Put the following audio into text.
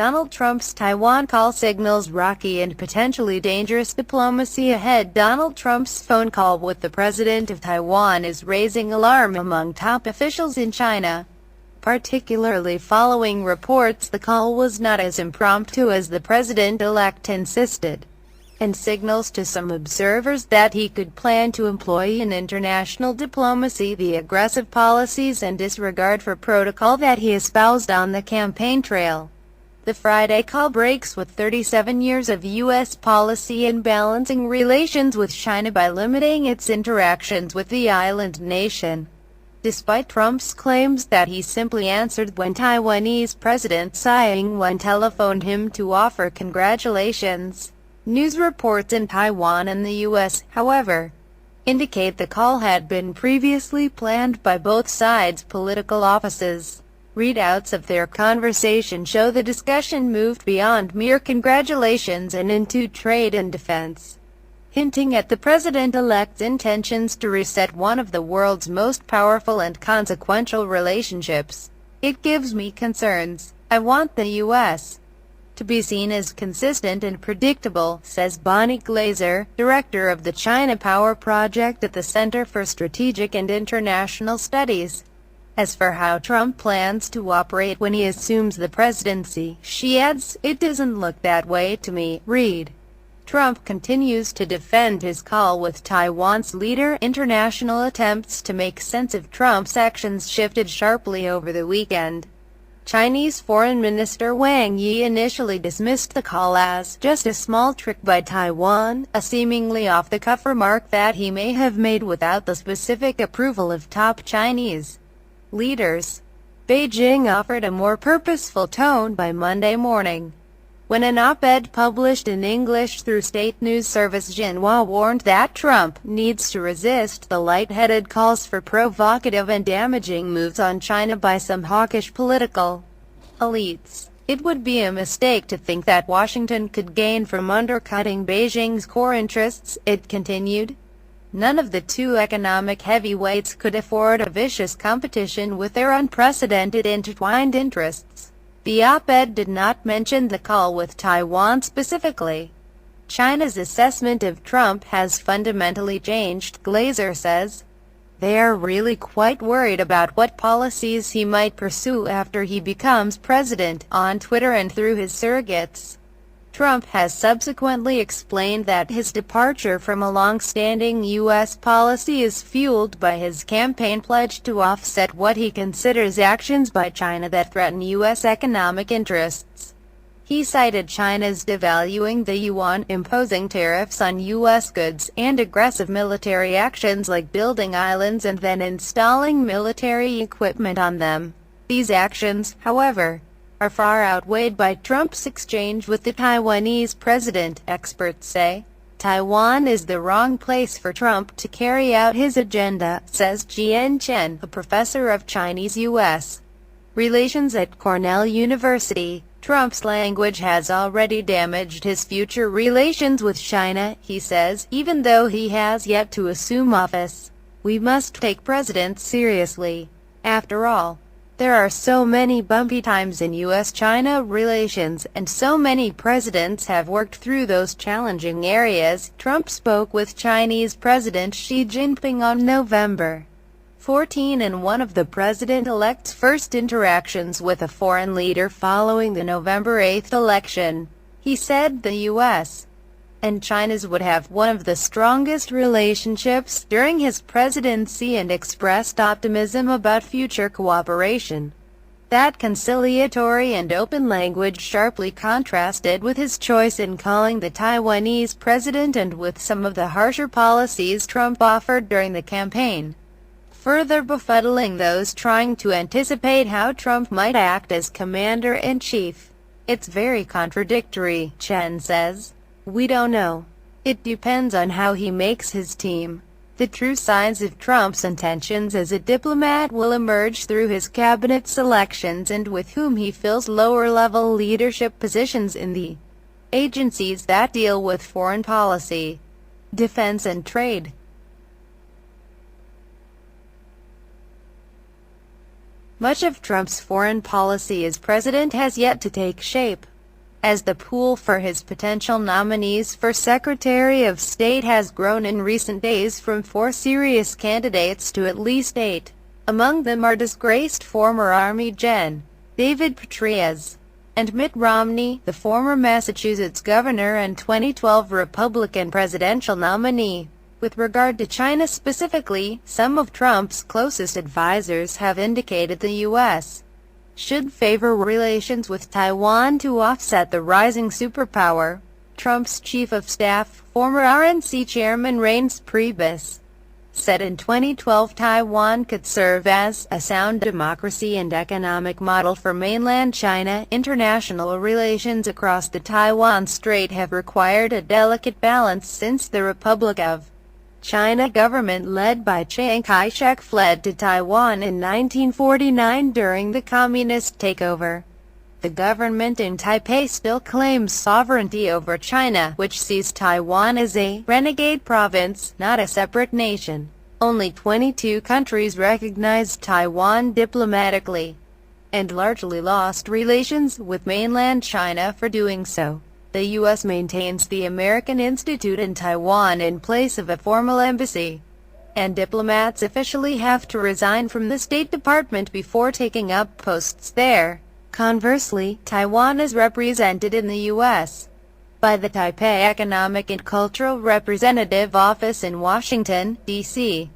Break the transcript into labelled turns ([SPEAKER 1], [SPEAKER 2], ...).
[SPEAKER 1] Donald Trump's Taiwan call signals rocky and potentially dangerous diplomacy ahead. Donald Trump's phone call with the president of Taiwan is raising alarm among top officials in China, particularly following reports the call was not as impromptu as the president-elect insisted, and signals to some observers that he could plan to employ in international diplomacy the aggressive policies and disregard for protocol that he espoused on the campaign trail. The Friday call breaks with 37 years of U.S. policy in balancing relations with China by limiting its interactions with the island nation. Despite Trump's claims that he simply answered when Taiwanese President Tsai Ing-wen telephoned him to offer congratulations, news reports in Taiwan and the U.S., however, indicate the call had been previously planned by both sides' political offices. Readouts of their conversation show the discussion moved beyond mere congratulations and into trade and defense, hinting at the president-elect's intentions to reset one of the world's most powerful and consequential relationships. "It gives me concerns. I want the U.S. to be seen as consistent and predictable," says Bonnie Glaser, director of the China Power Project at the Center for Strategic and International Studies. As for how Trump plans to operate when he assumes the presidency, she adds, "It doesn't look that way to me." Read. Trump continues to defend his call with Taiwan's leader. International attempts to make sense of Trump's actions shifted sharply over the weekend. Chinese Foreign Minister Wang Yi initially dismissed the call as just a small trick by Taiwan, a seemingly off-the-cuff remark that he may have made without the specific approval of top Chinese leaders. Beijing offered a more purposeful tone by Monday morning, when an op-ed published in English through state news service Xinhua warned that Trump needs to resist the light-headed calls for provocative and damaging moves on China by some hawkish political elites. "It would be a mistake to think that Washington could gain from undercutting Beijing's core interests," it continued. "None of the two economic heavyweights could afford a vicious competition with their unprecedented intertwined interests." The op-ed did not mention the call with Taiwan specifically. China's assessment of Trump has fundamentally changed, Glaser says. They are really quite worried about what policies he might pursue after he becomes president. On Twitter and through his surrogates, Trump has subsequently explained that his departure from a long-standing U.S. policy is fueled by his campaign pledge to offset what he considers actions by China that threaten U.S. economic interests. He cited China's devaluing the yuan, imposing tariffs on U.S. goods, and aggressive military actions like building islands and then installing military equipment on them. These actions, however, are far outweighed by Trump's exchange with the Taiwanese president, experts say. Taiwan is the wrong place for Trump to carry out his agenda, says Jian Chen, a professor of Chinese-U.S. relations at Cornell University. Trump's language has already damaged his future relations with China, he says, even though he has yet to assume office. "We must take presidents seriously. After all, there are so many bumpy times in U.S.-China relations, and so many presidents have worked through those challenging areas." Trump spoke with Chinese President Xi Jinping on November 14 in one of the president-elect's first interactions with a foreign leader following the November 8 election. He said the U.S. and China's would have one of the strongest relationships during his presidency and expressed optimism about future cooperation. That conciliatory and open language sharply contrasted with his choice in calling the Taiwanese president and with some of the harsher policies Trump offered during the campaign, further befuddling those trying to anticipate how Trump might act as commander-in-chief. "It's very contradictory," Chen says. "We don't know. It depends on how he makes his team. The true signs of Trump's intentions as a diplomat will emerge through his cabinet selections and with whom he fills lower-level leadership positions in the agencies that deal with foreign policy, defense and trade." Much of Trump's foreign policy as president has yet to take shape. as the pool for his potential nominees for Secretary of State has grown in recent days from 4 serious candidates to at least 8. Among them are disgraced former Army Gen. David Petraeus and Mitt Romney, the former Massachusetts governor and 2012 Republican presidential nominee. With regard to China specifically, some of Trump's closest advisors have indicated the U.S. should favor relations with Taiwan to offset the rising superpower. Trump's chief of staff, former RNC chairman Reince Priebus, said in 2012 Taiwan could serve as a sound democracy and economic model for mainland China. International relations across the Taiwan Strait have required a delicate balance since the Republic of China government led by Chiang Kai-shek fled to Taiwan in 1949 during the communist takeover. The government in Taipei still claims sovereignty over China, which sees Taiwan as a renegade province, not a separate nation. Only 22 countries recognized Taiwan diplomatically, and largely lost relations with mainland China for doing so. The U.S. maintains the American Institute in Taiwan in place of a formal embassy, and diplomats officially have to resign from the State Department before taking up posts there. Conversely, Taiwan is represented in the U.S. by the Taipei Economic and Cultural Representative Office in Washington, D.C.